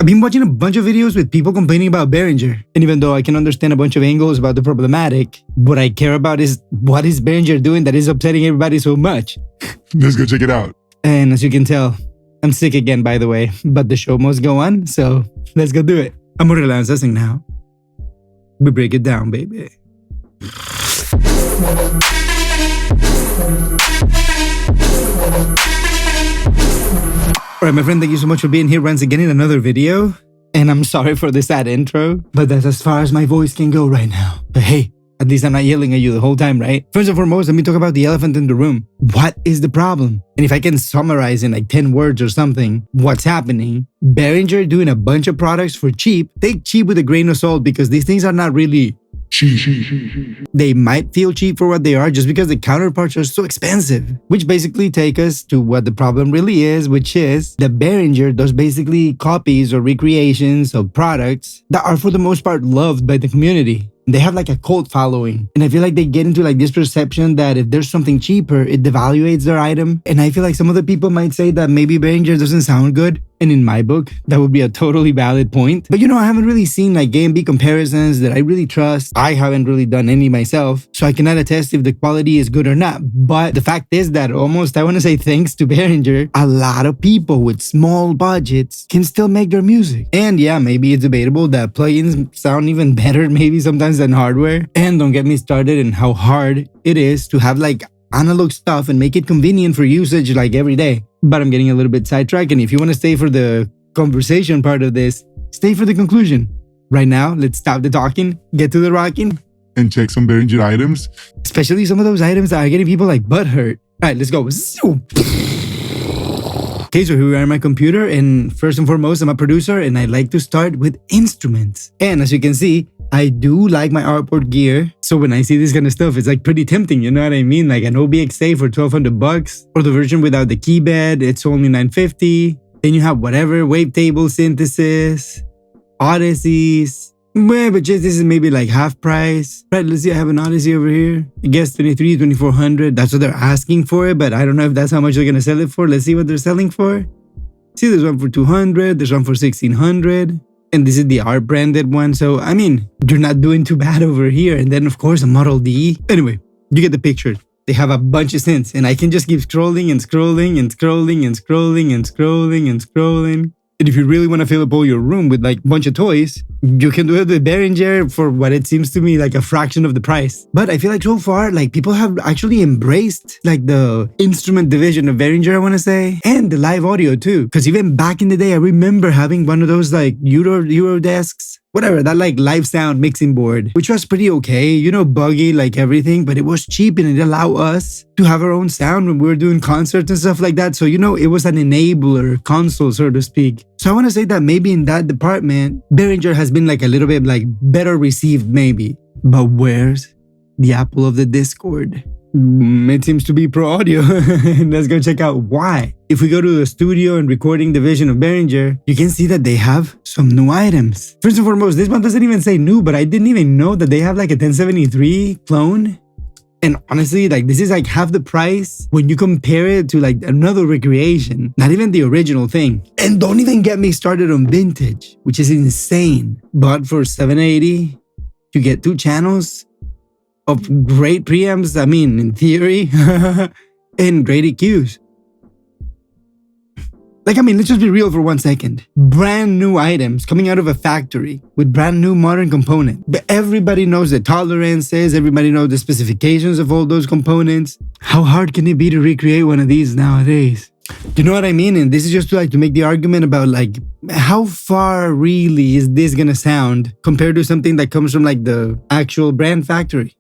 I've been watching a bunch of videos with people complaining about Behringer. And even though I can understand a bunch of angles about the problematic, what I care about is what is Behringer doing that is upsetting everybody so much. Let's go check it out. And as you can tell, I'm sick again, by the way, but the show must go on, so let's go do it. I'm relaxing now. We break it down, baby. Alright, my friend, thank you so much for being here once again in another video. And I'm sorry for the sad intro, but that's as far as my voice can go right now. But hey, at least I'm not yelling at you the whole time, right? First and foremost, let me talk about the elephant in the room. What is the problem? And if I can summarize in like 10 words or something, what's happening? Behringer doing a bunch of products for cheap. Take cheap with a grain of salt because these things are not really cheap. They might feel cheap for what they are just because the counterparts are so expensive. Which basically take us to what the problem really is, which is that Behringer does basically copies or recreations of products that are for the most part loved by the community. They have like a cult following, and I feel like they get into like this perception that if there's something cheaper, it devaluates their item. And I feel like some of the people might say that maybe Behringer doesn't sound good, and in my book, that would be a totally valid point. But you know, I haven't really seen like A&B comparisons that I really trust. I haven't really done any myself, so I cannot attest if the quality is good or not. But the fact is that almost, I want to say thanks to Behringer, a lot of people with small budgets can still make their music. And yeah, maybe it's debatable that plugins sound even better maybe sometimes than hardware. And don't get me started in how hard it is to have like analog stuff and make it convenient for usage like every day. But I'm getting a little bit sidetracked, and if you want to stay for the conversation part of this, stay for the conclusion. Right now, let's stop the talking, get to the rocking, and check some Behringer items. Especially some of those items that are getting people like butt hurt. All right, let's go. Okay, so here we are on my computer, and first and foremost, I'm a producer, and I like to start with instruments. And as you can see, I do like my artboard gear, so when I see this kind of stuff, it's like pretty tempting, you know what I mean? Like an OBXA for 1,200 bucks, or the version without the keybed, it's only $950. Then you have whatever, wavetable synthesis, Odysseys, but just this is maybe like half price. Right, let's see, I have an Odyssey over here. I guess 2,400, that's what they're asking for it, but I don't know if that's how much they're gonna sell it for. Let's see what they're selling for. See, there's one for 200, there's one for 1,600. And this is the art branded one. So, I mean, you're not doing too bad over here. And then, of course, a Model D. Anyway, you get the picture. They have a bunch of synths. And I can just keep scrolling and scrolling and scrolling and scrolling and scrolling and scrolling. And if you really want to fill up all your room with like a bunch of toys, you can do it with Behringer for what it seems to me like a fraction of the price. But I feel like so far, like people have actually embraced like the instrument division of Behringer, I want to say, and the live audio too. Because even back in the day, I remember having one of those like Euro desks, whatever, that like live sound mixing board, which was pretty okay, you know, buggy like everything, but it was cheap and it allowed us to have our own sound when we were doing concerts and stuff like that. So, you know, it was an enabler console, so to speak. So I want to say that maybe in that department, Behringer has been like a little bit like better received maybe. But where's the apple of the discord? It seems to be Pro Audio. Let's go check out why. If we go to the studio and recording division of Behringer, you can see that they have some new items. First and foremost, this one doesn't even say new, but I didn't even know that they have like a 1073 clone. And honestly, like this is like half the price when you compare it to like another recreation, not even the original thing. And don't even get me started on vintage, which is insane. But for $780, you get 2 channels of great preamps, I mean, in theory, and great EQs. Like, I mean, let's just be real for 1 second. Brand new items coming out of a factory with brand new modern components. But everybody knows the tolerances, everybody knows the specifications of all those components. How hard can it be to recreate one of these nowadays? You know what I mean? And this is just to make the argument about like, how far really is this gonna sound compared to something that comes from like the actual brand factory?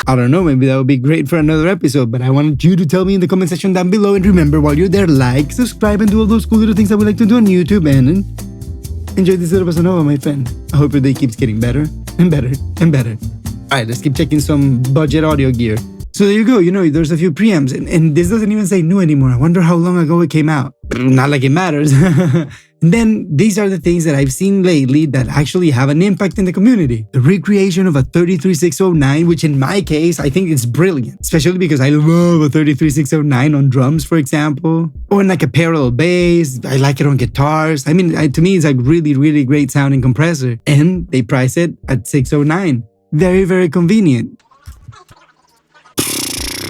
I don't know, maybe that would be great for another episode, but I want you to tell me in the comment section down below. And remember, while you're there, like, subscribe, and do all those cool little things that we like to do on YouTube. And enjoy this little bossa nova, my friend. I hope your day keeps getting better and better and better. Alright, let's keep checking some budget audio gear. So there you go, you know, there's a few preamps, and this doesn't even say new anymore. I wonder how long ago it came out. Not like it matters. And then these are the things that I've seen lately that actually have an impact in the community. The recreation of a 33609, which in my case, I think it's brilliant, especially because I love a 33609 on drums, for example, or in like a parallel bass. I like it on guitars. I mean, to me, it's like really, really great sounding compressor, and they price it at 609. Very, very convenient.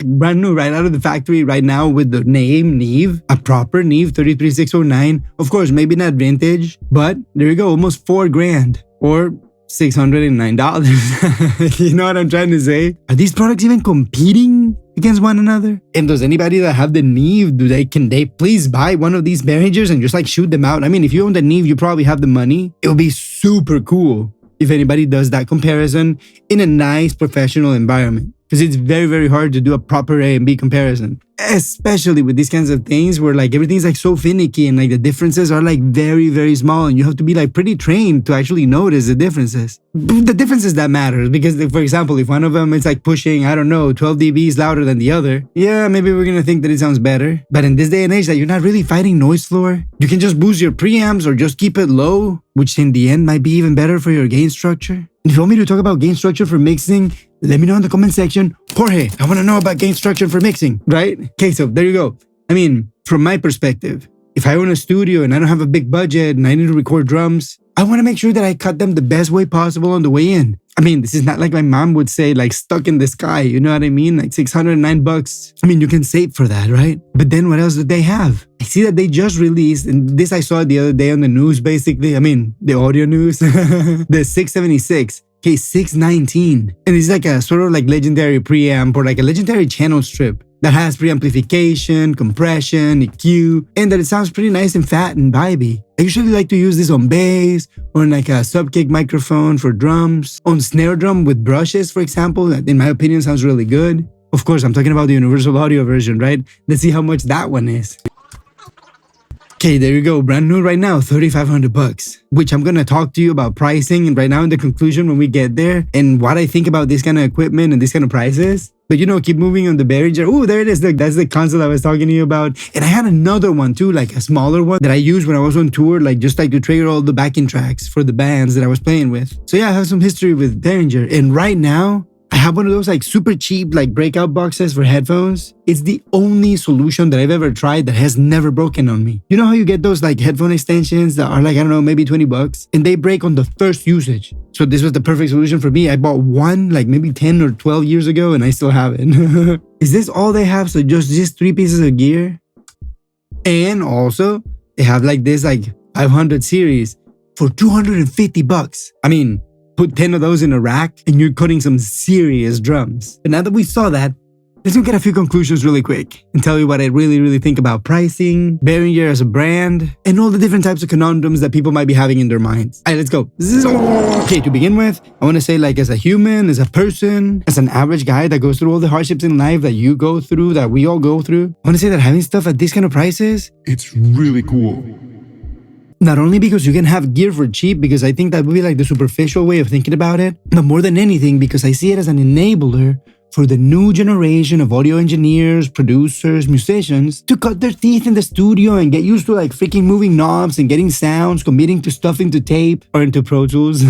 Brand new right out of the factory right now with the name Neve, a proper Neve 33609. Of course, maybe not vintage, but there you go, almost $4,000 or $609. You know what I'm trying to say? Are these products even competing against one another? And does anybody that have the Neve, can they please buy one of these Behringers and just like shoot them out? I mean, if you own the Neve, you probably have the money. It would be super cool if anybody does that comparison in a nice professional environment. Because it's very, very hard to do a proper A and B comparison. Especially with these kinds of things where like everything's like so finicky and like the differences are like very, very small, and you have to be like pretty trained to actually notice the differences. The differences that matters, because for example, if one of them is like pushing, I don't know, 12 dBs louder than the other, yeah, maybe we're gonna think that it sounds better. But in this day and age that you're not really fighting noise floor, you can just boost your preamps or just keep it low, which in the end might be even better for your gain structure. If you want me to talk about gain structure for mixing, let me know in the comment section. Jorge, I want to know about gain structure for mixing, right? Okay, so there you go. I mean, from my perspective, if I own a studio and I don't have a big budget and I need to record drums, I want to make sure that I cut them the best way possible on the way in. I mean, this is not like my mom would say, like stuck in the sky, you know what I mean? Like $609. I mean, you can save for that, right? But then what else do they have? I see that they just released, and this I saw the other day on the news, basically. I mean, the audio news, the 676. Okay, 619. And it's like a sort of like legendary preamp or like a legendary channel strip that has preamplification, compression, EQ, and that it sounds pretty nice and fat and vibey. I usually like to use this on bass, or on like a sub-kick microphone for drums, on snare drum with brushes, for example, that in my opinion sounds really good. Of course, I'm talking about the universal audio version, right? Let's see how much that one is. Okay, there you go, brand new right now, $3,500, which I'm gonna talk to you about pricing and right now in the conclusion when we get there and what I think about this kind of equipment and this kind of prices. But you know, keep moving on the Behringer. Oh, there it is. Look, that's the console I was talking to you about. And I had another one too, like a smaller one that I used when I was on tour, like just like to trigger all the backing tracks for the bands that I was playing with. So yeah, I have some history with Behringer. And right now, I have one of those like super cheap like breakout boxes for headphones. It's the only solution that I've ever tried that has never broken on me. You know how you get those like headphone extensions that are like, I don't know, maybe $20 and they break on the first usage. So this was the perfect solution for me. I bought one like maybe 10 or 12 years ago and I still have it. Is this all they have? So just these 3 pieces of gear? And also they have like this like 500 series for $250. I mean, put 10 of those in a rack and you're cutting some serious drums. But now that we saw that, let's look at a few conclusions really quick and tell you what I really think about pricing, Behringer as a brand, and all the different types of conundrums that people might be having in their minds. All right, let's go. Okay, to begin with, I want to say like as a human, as a person, as an average guy that goes through all the hardships in life that you go through, that we all go through, I want to say that having stuff at these kind of prices, It's really cool. not only because you can have gear for cheap, because I think that would be like the superficial way of thinking about it, but more than anything because I see it as an enabler for the new generation of audio engineers, producers, musicians to cut their teeth in the studio and get used to like freaking moving knobs and getting sounds, committing to stuff into tape or into Pro Tools.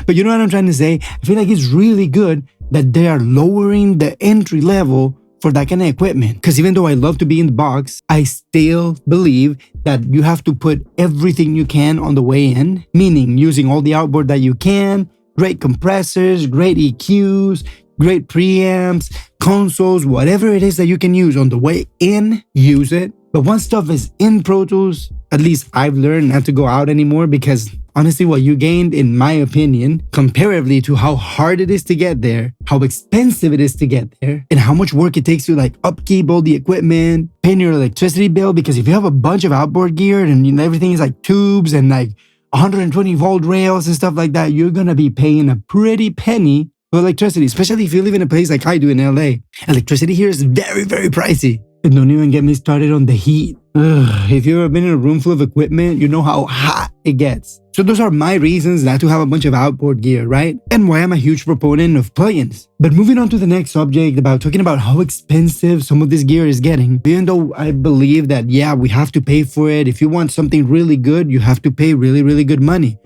But you know what I'm trying to say? I feel like it's really good that they are lowering the entry level for that kind of equipment. Because even though I love to be in the box, I still believe that you have to put everything you can on the way in, meaning using all the outboard that you can, great compressors, great EQs, great preamps, consoles, whatever it is that you can use on the way in, use it. But once stuff is in Pro Tools, at least I've learned not to go out anymore, because honestly, what you gained, in my opinion, comparatively to how hard it is to get there, how expensive it is to get there, and how much work it takes to like upkeep all the equipment, paying your electricity bill, because if you have a bunch of outboard gear and you know, everything is like tubes and like 120 volt rails and stuff like that, you're gonna be paying a pretty penny for electricity, especially if you live in a place like I do in LA. Electricity here is very pricey. And don't even get me started on the heat. Ugh, if you've ever been in a room full of equipment, you know how hot it gets. So those are my reasons not to have a bunch of outboard gear, right? And why I'm a huge proponent of plugins. But moving on to the next subject about talking about how expensive some of this gear is getting, even though I believe that, yeah, we have to pay for it. If you want something really good, you have to pay really, really good money.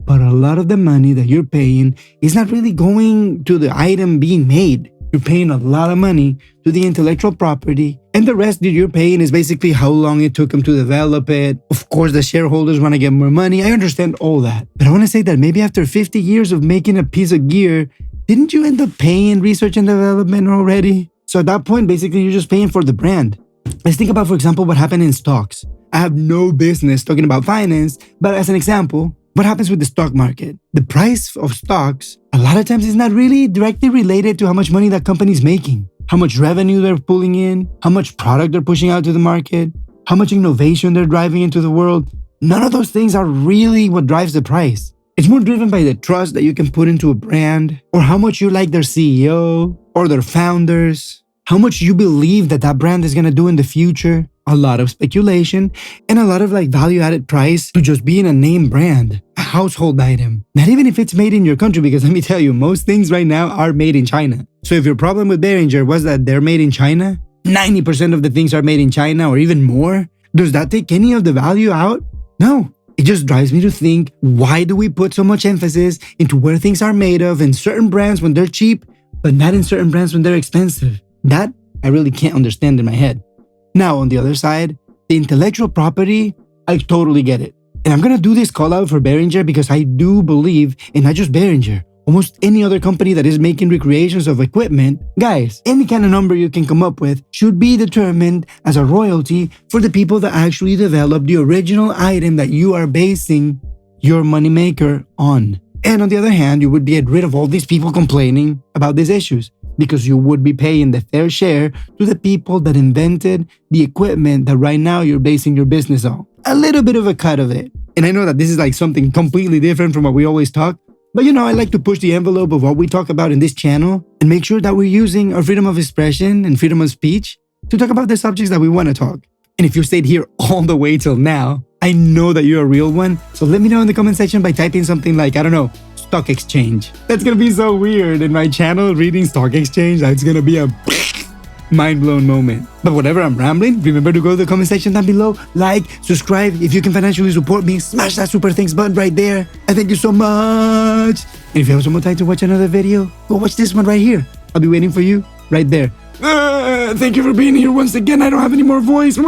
But a lot of the money that you're paying is not really going to the item being made. You're paying a lot of money to the intellectual property, and the rest that you're paying is basically how long it took them to develop it. Of course, the shareholders want to get more money. I understand all that. But I want to say that maybe after 50 years of making a piece of gear, didn't you end up paying research and development already? So at that point, basically, you're just paying for the brand. Let's think about, for example, what happened in stocks. I have no business talking about finance, but as an example, what happens with the stock market? The price of stocks, a lot of times, is not really directly related to how much money that company's making, how much revenue they're pulling in, how much product they're pushing out to the market, how much innovation they're driving into the world. None of those things are really what drives the price. It's more driven by the trust that you can put into a brand, or how much you like their CEO or their founders, how much you believe that that brand is going to do in the future. A lot of speculation and a lot of value-added price to just being a name brand, a household item. Not even if it's made in your country, because let me tell you, most things right now are made in China. So if your problem with Behringer was that they're made in China, 90% of the things are made in China or even more, does that take any of the value out? No. It just drives me to think, why do we put so much emphasis into where things are made of in certain brands when they're cheap, but not in certain brands when they're expensive? That I really can't understand in my head. Now, on the other side, the intellectual property, I totally get it. And I'm going to do this call out for Behringer because I do believe, and not just Behringer, almost any other company that is making recreations of equipment, guys, any kind of number you can come up with should be determined as a royalty for the people that actually develop the original item that you are basing your moneymaker on. And on the other hand, you would get rid of all these people complaining about these issues, because you would be paying the fair share to the people that invented the equipment that right now you're basing your business on. A little bit of a cut of it. And I know that this is something completely different from what we always talk, but I like to push the envelope of what we talk about in this channel and make sure that we're using our freedom of expression and freedom of speech to talk about the subjects that we want to talk. And if you stayed here all the way till now, I know that you're a real one. So let me know in the comment section by typing something like, I don't know, stock exchange. That's gonna be so weird in my channel, reading stock exchange. That's gonna be a mind-blown moment. But whatever, I'm rambling. Remember to go to the comment section down below, like, subscribe. If you can financially support me, smash that super thanks button right there. I thank you so much. And if you have some more time to watch another video, go watch this one right here. I'll be waiting for you right there. Thank you for being here once again. I don't have any more voice.